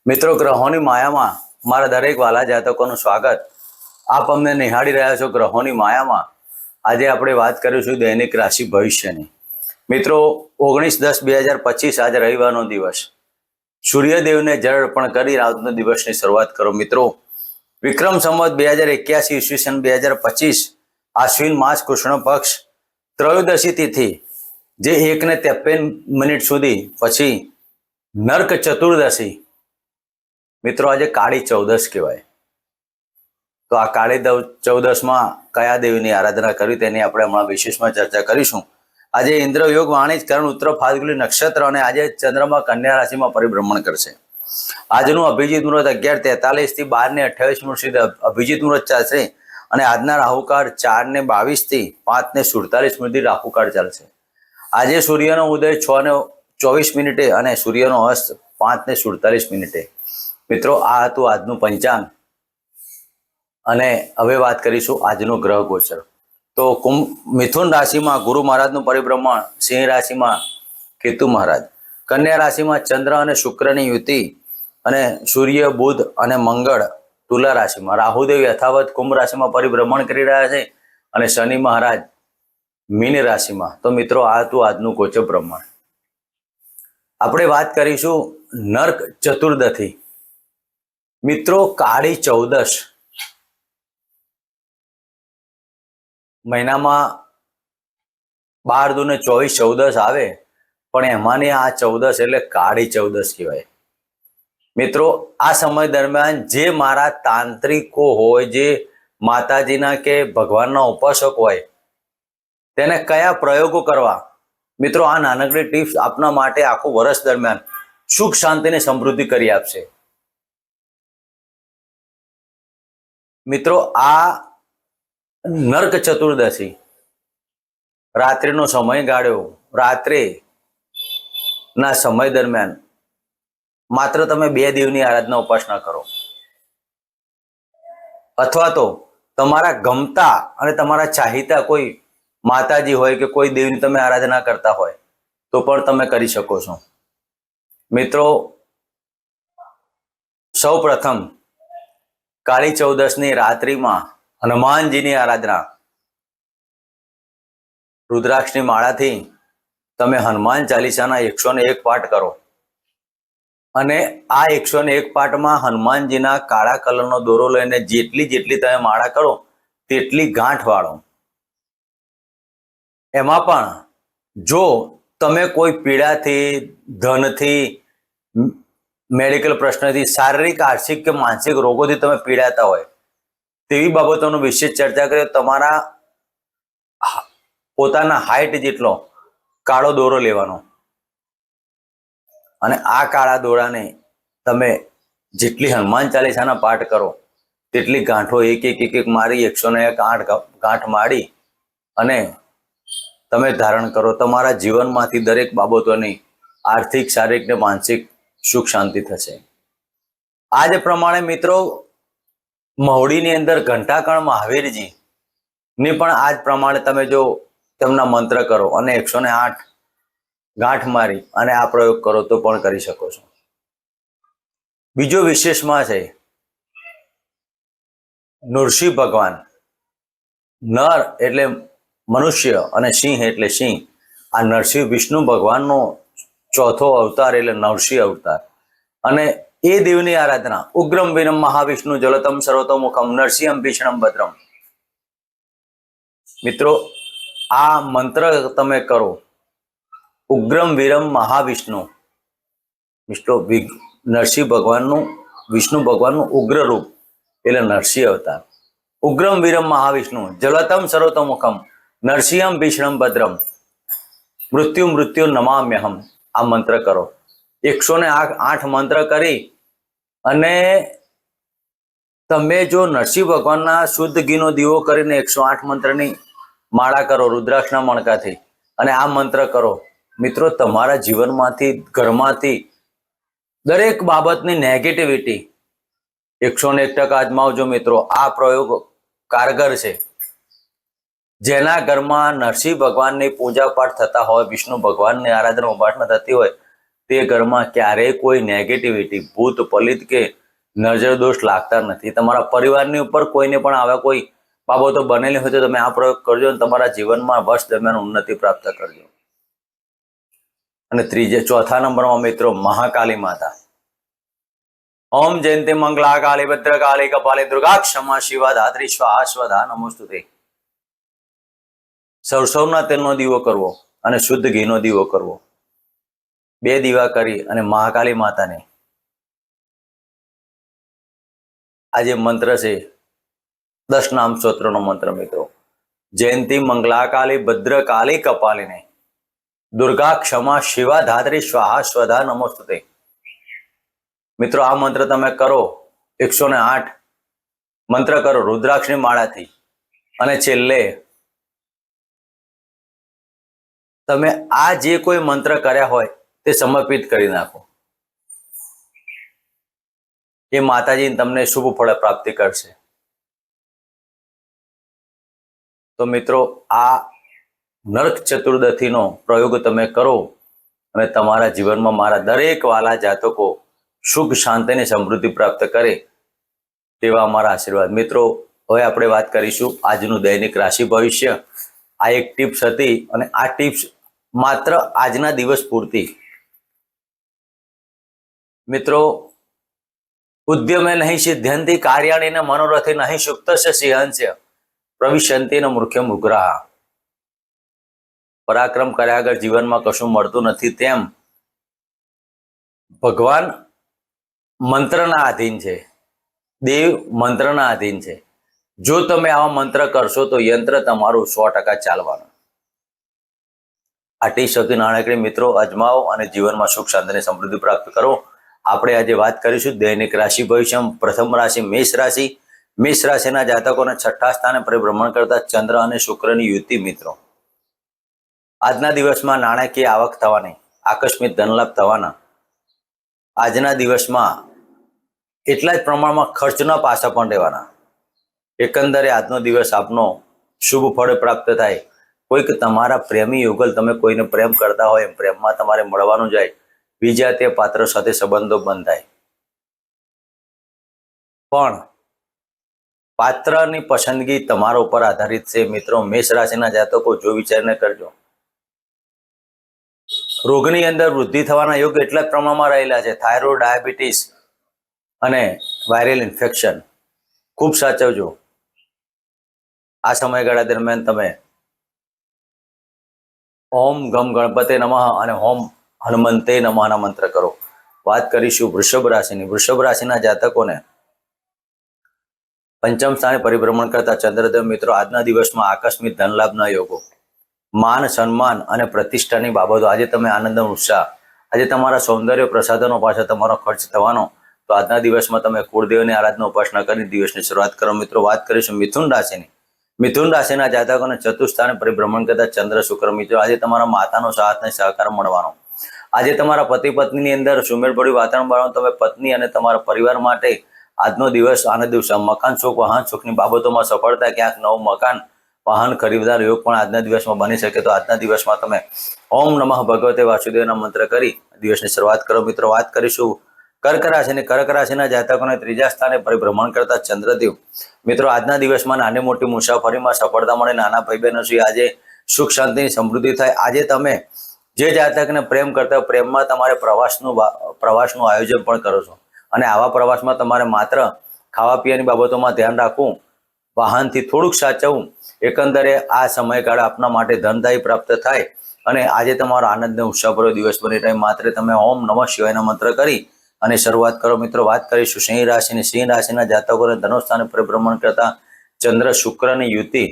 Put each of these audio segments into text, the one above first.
મિત્રો, ગ્રહોની માયામાં મારા દરેક વાલા જાતકોનું સ્વાગત. આપ અમને નિહાળી રહ્યા છો ગ્રહોની માયામાં. આજે આપણે વાત કરીશું દૈનિક રાશિ ભવિષ્યની. મિત્રો, 19/10/2025 આજે રવિવારનો દિવસ. સૂર્યદેવને જળ અર્પણ કરી આજના દિવસની શરૂઆત કરો. મિત્રો, વિક્રમ સંવત 2081 ઈસવીસન 2025 આશ્વિન માસ કૃષ્ણ પક્ષ ત્રયોદશી તિથિ જે 1:53 સુધી, પછી નર્ક ચતુર્દશી. મિત્રો, આજે કાળી ચૌદશ કહેવાય. તો આ કાળી ચૌદશમાં કયા દેવીની આરાધના કરવી તેની આપણે હમણાં વિશેષમાં ચર્ચા કરીશું. આજે ઇન્દ્ર યોગ વાણિજ કરણ ઉત્તર ફાલ્ગુની નક્ષત્ર અને આજે ચંદ્રમા કન્યા રાશિમાં પરિભ્રમણ કરશે. આજનું અભિજીત મુહૂર્ત 11:43 થી 12:28 સુધી અભિજીત મુહૂર્ત ચાલશે અને આજના રાહુકાળ 4:22 થી 5:47 સુધી રાહુકાળ ચાલશે. આજે સૂર્યનો ઉદય 6:24 અને સૂર્યનો અસ્ત 5:47. મિત્રો, આ હતું આજનું પંચાંગ. અને હવે વાત કરીશું આજનો ગ્રહ ગોચર. તો મિથુન રાશિમાં ગુરુ મહારાજનું પરિભ્રમણ, સિંહ રાશિમાં કેતુ મહારાજ, કન્યા રાશિમાં ચંદ્ર અને શુક્રની યુતિ, અને સૂર્ય બુધ અને મંગળ તુલા રાશિમાં, રાહુદેવ યથાવત કુંભ રાશિમાં પરિભ્રમણ કરી રહ્યા છે અને શનિ મહારાજ મીન રાશિમાં. તો મિત્રો, આ હતું આજનું ગોચર પ્રમાણ. આપણે વાત કરીશું નર્ક ચતુર્દશી. મિત્રો, કાળી ચૌદશ મહિનામાં 12-24 ચૌદશ આવે, પણ એમાંની આ ચૌદશ એટલે કાળી ચૌદશ કહેવાય. મિત્રો, આ સમય દરમિયાન જે મારા તાંત્રિકો હોય, જે માતાજીના કે ભગવાનના ઉપાસક હોય, તેને કયા પ્રયોગો કરવા. મિત્રો, આ નાનકડી ટિપ્સ આપના માટે આખું વર્ષ દરમિયાન સુખ શાંતિને સમૃદ્ધિ કરી આપશે. મિત્રો, આ નર્ક ચતુર્દશી રાત્રિનો સમય ગાળ્યો, રાત્રે ના સમય દરમિયાન માત્ર તમે 2 દેવની આરાધના ઉપાસના કરો, અથવા તો તમારા ગમતા અને તમારા ચાહીતા કોઈ માતાજી હોય કે કોઈ દેવની તમે આરાધના કરતા હોય તો પણ તમે કરી શકો છો. મિત્રો, સૌ પ્રથમ કાળી ચૌદશની રાત્રિમાં હનુમાનજીની આરાધના, રુદ્રાક્ષની માળાથી તમે હનુમાન ચાલીસાના 101 પાઠ કરો અને આ 101 પાઠમાં હનુમાનજીના કાળા કલરનો દોરો લઈને જેટલી તમે માળા કરો તેટલી ગાંઠ વાળો. એમાં પણ જો તમે કોઈ પીડાથી, ધનથી, મેડિકલ પ્રશ્નથી, શારીરિક, આર્થિક કે માનસિક રોગોથી તમે પીડાતા હોય તેવી બાબતોનો વિશેષ ચર્ચા કરીએ. તમારા પોતાના હાઈટ જેટલો કાળો દોરો લેવાનો અને આ કાળા દોરાને તમે જેટલી હનુમાન ચાલીસાના પાઠ કરો તેટલી ગાંઠો એક મારી 108 ગાંઠ મારી અને તમે ધારણ કરો. તમારા જીવનમાંથી દરેક બાબતોની આર્થિક, શારીરિક ને માનસિક સુખ શાંતિ થશે. આ જ પ્રમાણે મિત્રો, મહુડીની અંદર ઘંટાકર્ણ મહાવીરજી ની પણ આ જ પ્રમાણે તમે જો તેમના મંત્ર કરો અને 108 ગાંઠ મારી અને આ પ્રયોગ કરો તો પણ કરી શકો છો. બીજો વિશેષમાં છે નૃસિંહ ભગવાન. નર એટલે મનુષ્ય અને સિંહ એટલે સિંહ. આ નરસિંહ વિષ્ણુ ભગવાનનો ચોથો અવતાર એટલે નરસિંહ અવતાર. અને એ દેવની આરાધના ઉગ્રમ વીરમ મહાવિષ્ણુ જલતમ સર્વતોમુખમ નરસિંહમ ભીષણમ ભદ્રમ. મિત્રો, આ મંત્ર તમે કરો, ઉગ્રમ વીરમ મહાવિષ્ણુ. મિત્રો, નરસિંહ ભગવાનનું, વિષ્ણુ ભગવાનનું ઉગ્ર રૂપ એટલે નરસિંહ અવતાર. ઉગ્રમ વીરમ મહાવિષ્ણુ જલતમ સર્વતોમુખમ નરસિંહમ ભીષણમ ભદ્રમ મૃત્યુ નમામ્યહમ. આ મંત્ર કરો. 108 મંત્ર કરી અને તમે જો નરસિંહ ભગવાનના શુદ્ધ ઘીનો દીવો કરીને 108 મંત્રની માળા કરો રુદ્રાક્ષના મણકાથી અને આ મંત્ર કરો. મિત્રો, તમારા જીવનમાંથી, ઘરમાંથી દરેક બાબતની નેગેટિવિટી 101% અજમાવજો. મિત્રો, આ પ્રયોગ કારગર છે. જેના ઘરમાં નરસિંહ ભગવાનની પૂજા પાઠ થતા હોય, વિષ્ણુ ભગવાનની આરાધના ઉપાસના થતી હોય તે ઘરમાં ક્યારેય કોઈ નેગેટિવિટી, ભૂત પલિત કે નજર દોષ લાગતા નથી. તમારા પરિવારની ઉપર કોઈને પણ આવા કોઈ બાબતો બનેલી હોય તો તમે આ પ્રયોગ કરજો અને તમારા જીવનમાં વર્ષ દરમિયાન ઉન્નતિ પ્રાપ્ત કરજો. અને ચોથા નંબરમાં મિત્રો મહાકાલી માતા. ઓમ જયંતી મંગલા કાળી ભદ્ર કાળી કપાલી દુર્ગા ક્ષમા શિવા ધાત્રી સ્વાહા સ્વધા નમોસ્તુતે. સરસવના તેલનો દીવો કરવો અને શુદ્ધ ઘીનો દીવો કરવો. 2 દીવા કરી અને મહાકાલી માતાને આ જે મંત્ર છે 10 નામ સ્તોત્રનો મંત્ર મિત્રો. જયંતી મંગલા કાળી ભદ્ર કાળી કપાલીને દુર્ગા ક્ષમા શિવા ધાત્રી સ્વાહા સ્વધા નમોસ્તુતે. મિત્રો આ મંત્ર તમે કરો 108 મંત્ર કરો રુદ્રાક્ષની માળાથી અને છેલ્લે તમે આ જે કોઈ મંત્ર કર્યા હોય તે સમર્પિત કરી નાખો. એ માતાજી તમને શુભ ફળ પ્રાપ્તિ કરશે. તો મિત્રો આ નરક ચતુર્દશીનો પ્રયોગ તમે કરો અને તમારા જીવનમાં મારા દરેક વાલા જાતકો સુખ શાંતિ અને સમૃદ્ધિ પ્રાપ્ત કરે તેવા અમારા આશીર્વાદ. મિત્રો હવે આપણે વાત કરીશું આજનું દૈનિક રાશિ ભવિષ્ય. આ એક ટિપ્સ હતી અને આ ટિપ્સ માત્ર આજના દિવસ પૂરતી. મિત્રો ઉદ્યમે નહીં સિદ્ધ્યંતિ કાર્યાણીને મનોરથે નહીં સુક્તસ્ય સિંહસ્ય પ્રવિશંતિ ન મુખ્ય મુગ્રહ. પરાક્રમ કર્યા આગળ જીવનમાં કશું મળતું નથી તેમ ભગવાન મંત્રના આધીન છે, દેવ મંત્રના આધીન છે. જો તમે આવા મંત્ર કરશો તો યંત્ર તમારું 100% ચાલવાનું. આ ટીપ્સ સૌથી નાનકડી મિત્રો અજમાવો અને જીવનમાં સુખ શાંતિ અને સમૃદ્ધિ પ્રાપ્ત કરો. આપણે આજે વાત કરીશું દૈનિક રાશિ ભવિષ્ય. પ્રથમ રાશિ મેષ રાશિ. મેષ રાશિના જાતકોને 6ઠા સ્થાને પરિભ્રમણ કરતા ચંદ્ર અને શુક્રની યુતિ. મિત્રો આજના દિવસમાં નાણાકીય આવક થવાની, આકસ્મિક ધનલાભ થવાના. આજના દિવસમાં એટલા જ પ્રમાણમાં ખર્ચના પાસા પણ રહેવાના. એકંદરે આજનો દિવસ આપનો શુભ ફળ પ્રાપ્ત થાય. કોઈક તમારા પ્રેમી યુગલ, તમે કોઈને પ્રેમ કરતા હોય એમ પ્રેમમાં તમારે મળવાનું જાય. બીજા તે પાત્ર સાથે સંબંધો બંધાય. પણ પાત્રની પસંદગી તમારા ઉપર આધારિત છે. મિત્રો મેષ રાશિના જાતકો જો વિચારને કરજો. રોગની અંદર વૃદ્ધિ થવાના યોગ એટલા જ પ્રમાણમાં રહેલા છે. થાઇરોઇડ, ડાયાબિટીસ અને વાયરલ ઇન્ફેક્શન. ખૂબ સાચવજો. આ સમયગાળા દરમિયાન તમે ઓમ ગમ ગણપતે નમઃ અને ઓમ હનુમંતે નમઃના મંત્ર કરો. વાત કરીશું વૃષભ રાશિની. વૃષભ રાશિના જાતકોને પંચમ સ્થાને પરિભ્રમણ કરતા ચંદ્રદેવ. મિત્રો આજના દિવસમાં આકસ્મિક ધનલાભના યોગો, માન સન્માન અને પ્રતિષ્ઠાની બાબતો. આજે તમે આનંદ ઉત્સાહ, આજે તમારા સૌંદર્ય પ્રસાધનો પાછળ તમારો ખર્ચ થવાનો. તો આજના દિવસમાં તમે કુળદેવની આરાધના ઉપાસના કરી દિવસની શરૂઆત કરો. મિત્રો વાત કરીશું મિથુન રાશિની. મિથુન રાશિના જાતકોને ચતુર્થ સ્થાને પરિભ્રમણ કરતા ચંદ્ર શુક્ર. મિત્રો આજે તમારા માતાનો સાથ અને સહકાર મળવાનો. આજે તમારા પતિ પત્નીની અંદર સુમેળભર્યું વાતાવરણ બનાવો. તમે પત્ની અને તમારા પરિવાર માટે આજનો દિવસ આનંદ દિવસ. મકાન સુખ, વાહન સુખની બાબતોમાં સફળતા, ક્યાંક નવું મકાન વાહન ખરીદદાર યોગ પણ આજના દિવસમાં બની શકે. તો આજના દિવસમાં તમે ઓમ નમઃ ભગવતે વાસુદેવના મંત્ર કરી દિવસની શરૂઆત કરો. મિત્રો વાત કરીશું કર્ક રાશિની. કર્ક રાશિના જાતકોને ત્રીજા સ્થાને પરિભ્રમણ કરતા ચંદ્રદેવ. મિત્રો આજના દિવસમાં નાની મોટી મુસાફરીમાં સફળતા મળે. નાના ભાઈ બહેનો છે આજે સુખ શાંતિની સમૃદ્ધિ થાય. આજે તમે જે જાતકને પ્રેમ કરતા હોય પ્રેમમાં તમારે પ્રવાસનું આયોજન પણ કરો છો. અને આવા પ્રવાસમાં તમારે માત્ર ખાવા પીવાની બાબતોમાં ધ્યાન રાખવું, વાહનથી થોડુંક સાચવવું. એકંદરે આ સમયગાળા આપના માટે ધનદાયી પ્રાપ્ત થાય અને આજે તમારો આનંદને ઉત્સાહભર્યો દિવસ બની રહે. માત્ર તમે ઓમ નમઃ શિવાયના મંત્ર કરી અને શરૂઆત કરો. મિત્રો વાત કરીશું સિંહ રાશિની. સિંહ રાશિના જાતકોને ધનુષ સ્થાને પરિભ્રમણ કરતા ચંદ્ર શુક્રની યુતિ.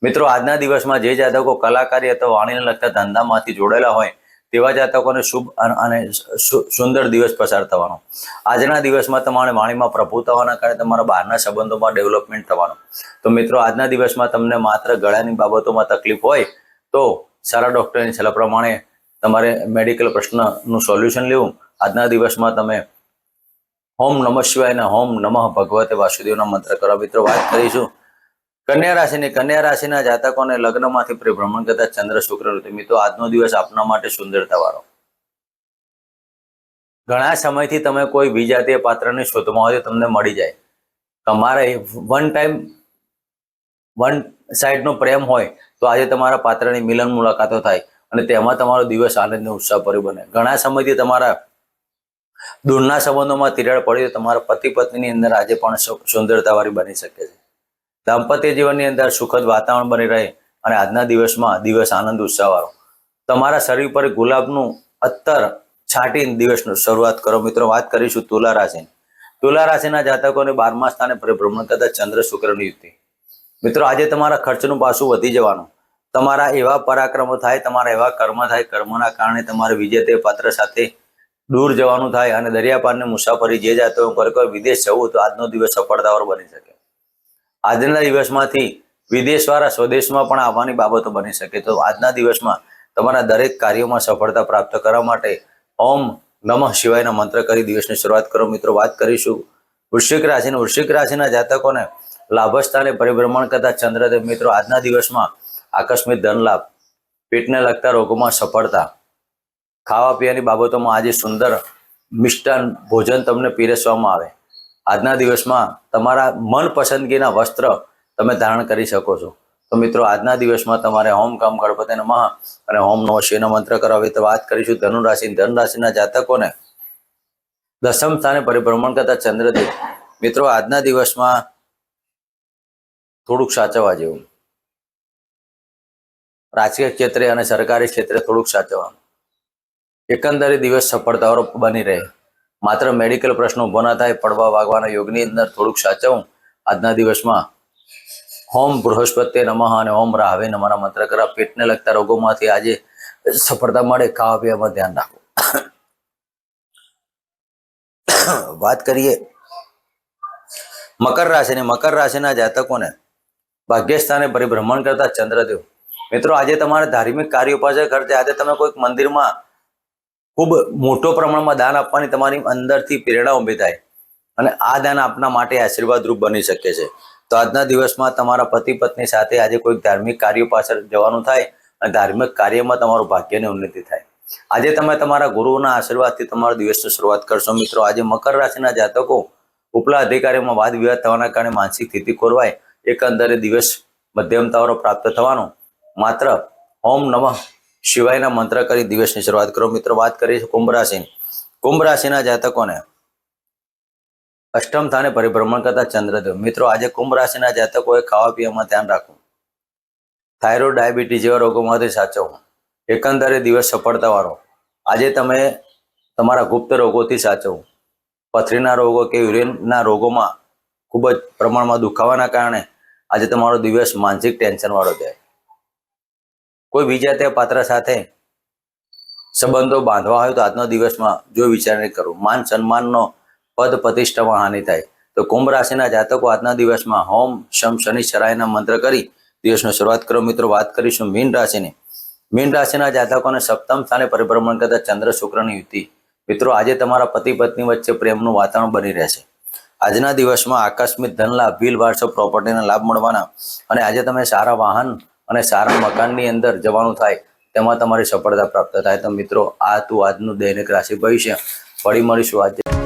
મિત્રો આજના દિવસમાં જે જાતકો કલાકારી અથવા વાણીને લગતા ધંધામાંથી જોડાયેલા હોય તેવા જાતકોને શુભ અને સુંદર દિવસ પસાર થવાનો. આજના દિવસમાં તમારે વાણીમાં પ્રભુ થવાના કારણે તમારા બહારના સંબંધોમાં ડેવલપમેન્ટ થવાનું. તો મિત્રો આજના દિવસમાં તમને માત્ર ગળાની બાબતોમાં તકલીફ હોય તો સારા ડૉક્ટરની સલાહ પ્રમાણે તમારે મેડિકલ પ્રશ્નનું સોલ્યુશન લેવું. આજના દિવસમાં તમે ઓમ નમઃ શિવાય અને ઓમ નમઃ ભગવતે વાસુદેવના મંત્ર કરો. મિત્રો વાત કરીશું કન્યા રાશિની. કન્યા રાશિના જાતકોને લગ્નમાંથી પરિભ્રમણ કરતા ચંદ્ર શુક્ર. મિત્રો આજનો દિવસ આપના માટે સુંદરતા વાળો. ઘણા સમયથી તમે કોઈ વિજાતીય પાત્રની શોધમાં હોય તો તમને મળી જાય. તમારે વન સાઈડનો પ્રેમ હોય તો આજે તમારા પાત્રની મિલન મુલાકાતો થાય અને તેમાં તમારો દિવસ આનંદ અને ઉત્સાહભર્યો બને. ઘણા સમયથી તમારા દૂરના સંબંધોમાં તિરાડ પડી તો તમારા પતિ પત્નીની અંદર આજે પણ સુંદરતાવાળી બની શકે છે. દાંપત્ય જીવનની અંદર સુખદ વાતાવરણ બની રહે અને આજના દિવસમાં દિવસ આનંદ ઉત્સાહવાળો. તમારા શરીર પર ગુલાબનું અત્તર છાંટીને દિવસની શરૂઆત કરો. મિત્રો, વાત કરીશું તુલા રાશિ. તુલા રાશિના જાતકોને 12મા સ્થાને પરિભ્રમણ કરતા ચંદ્ર શુક્રની યુતિ. મિત્રો, આજે તમારા ખર્ચનું પાસું વધી જવાનું. તમારા એવા પરાક્રમો થાય, તમારા એવા કર્મ થાય, કર્મના કારણે તમારે વિજેતા પાત્ર સાથે દૂર જવાનું થાય અને દરિયાપારની મુસાફરી જે જાતો ખરેખર વિદેશ જવું તો આજનો દિવસ સફળતાવાળો બની શકે. આજના દિવસમાંથી વિદેશવાળા સ્વદેશમાં પણ આવવાની બાબતો બની શકે. તો આજના દિવસમાં તમારા દરેક કાર્યોમાં સફળતા પ્રાપ્ત કરવા માટે ઓમ નમઃ શિવાયના મંત્ર કરી દિવસની શરૂઆત કરો. મિત્રો, વાત કરીશું વૃશ્ચિક રાશિની. વૃશ્ચિક રાશિના જાતકોને લાભસ્થાને પરિભ્રમણ કરતા ચંદ્રદેવ. મિત્રો, આજના દિવસમાં આકસ્મિક ધન લાભ, પેટને લગતા રોગોમાં સફળતા, ખાવા પીવાની બાબતોમાં આજે સુંદર મિષ્ટાન ભોજન તમને પીરસવામાં આવે. આજના દિવસમાં તમારા મનપસંદગીના વસ્ત્ર તમે ધારણ કરી શકો છો. તો મિત્રો, આજના દિવસમાં તમારે ઓમ કમ ગણપતિ નમઃ અને ઓમ નમઃ શિવાયનો મંત્ર કરાવે. તો વાત કરીશું ધનુ રાશિ. ધનુ રાશિના જાતકોને 10મ સ્થાને પરિભ્રમણ કરતા ચંદ્રદેવ. મિત્રો, આજના દિવસમાં થોડુંક સાચવવા જેવું. રાજકીય ક્ષેત્રે અને સરકારી ક્ષેત્રે થોડુંક સાચવવાનું. એકંદરે દિવસ સફળતાવાળો બની રહે. માત્ર મેડિકલ પ્રશ્નો ઉભો ના થાય, પડવા વાગવાના યોગની અંદર થોડુંક સાચવું. આજના દિવસમાં ઓમ બૃહસ્પતિ નમઃ અને ઓમ રાહવે નમઃના મંત્ર કરા. પેટને લગતા રોગોમાંથી આજે સફળતા મળે. ખાવા પીવામાં ધ્યાન રાખો. વાત કરીએ મકર રાશિની. મકર રાશિના જાતકોને ભાગ્યસ્થાને પરિભ્રમણ કરતા ચંદ્રદેવ. મિત્રો, આજે તમારે ધાર્મિક કાર્યો પાછળ ખર્ચે. આજે તમે કોઈક મંદિરમાં ખૂબ મોટો પ્રમાણમાં દાન આપવાની તમારી અંદરથી પ્રેરણા ઊભી થાય અને આ દાન આપના માટે આશીર્વાદરૂપ બની શકે છે. તો આજના દિવસમાં તમારા પતિ પત્ની સાથે આજે કોઈક ધાર્મિક કાર્યો પાછળ જવાનું થાય અને ધાર્મિક કાર્યમાં તમારું ભાગ્યની ઉન્નતિ થાય. આજે તમે તમારા ગુરુઓના આશીર્વાદથી તમારા દિવસની શરૂઆત કરશો. મિત્રો, આજે મકર રાશિના જાતકો ઉપલા અધિકારીઓમાં વાદ વિવાદ થવાના કારણે માનસિક સ્થિતિ ખોરવાય. એકંદરે દિવસ મધ્યમતાવાળો પ્રાપ્ત થવાનો. માત્ર ઓમ નમઃ શિવાયના મંત્ર કરી દિવસની શરૂઆત કરો. મિત્રો, વાત કરીશું કુંભ રાશિ. કુંભ રાશિના જાતકોને 8મ સ્થાને પરિભ્રમણ કરતા ચંદ્રદેવ. મિત્રો, આજે કુંભ રાશિના જાતકોએ ખાવા પીવામાં ધ્યાન રાખવું. થાઇરોઇડ, ડાયાબિટીસ જેવા રોગોમાંથી સાચવવું. એકંદરે દિવસ સફળતાવાળો. આજે તમે તમારા ગુપ્ત રોગોથી સાચવવું. પથરીના રોગો કે યુરિનના રોગોમાં ખૂબ જ પ્રમાણમાં દુખાવાના કારણે આજે તમારો દિવસ માનસિક ટેન્શનવાળો જાય. કોઈ વિજાતીય પાત્ર સાથે સંબંધો બાંધવા હોય તો આજના દિવસમાં જો વિચારણી કરવું. માન સન્માનનો પદ પ્રતિષ્ઠામાં હાનિ થાય. તો કુંભ રાશિના જાતકો આજના દિવસમાં ઓમ શમ શનિ શરાયના મંત્ર કરી દિવસની શરૂઆત કરો. મિત્રો, વાત કરીશું મીન રાશિની. મીન રાશિના જાતકોને 7મ સ્થાને પરિભ્રમણ કરતા ચંદ્ર શુક્રની યુતિ. મિત્રો, આજે તમારા પતિ પત્ની વચ્ચે પ્રેમનું વાતાવરણ બની રહેશે. આજના દિવસમાં આકસ્મિક ધન લાભ, વ્હીલ વારસો, પ્રોપર્ટીના લાભ મળવાના અને આજે તમે સારા વાહન અને સારા મકાનની અંદર જવાનું થાય તેમાં તમારી સફળતા પ્રાપ્ત થાય. તો મિત્રો, આ તું આજનું દૈનિક રાશિ ભવિષ્ય. ફરી મળીશું આજે.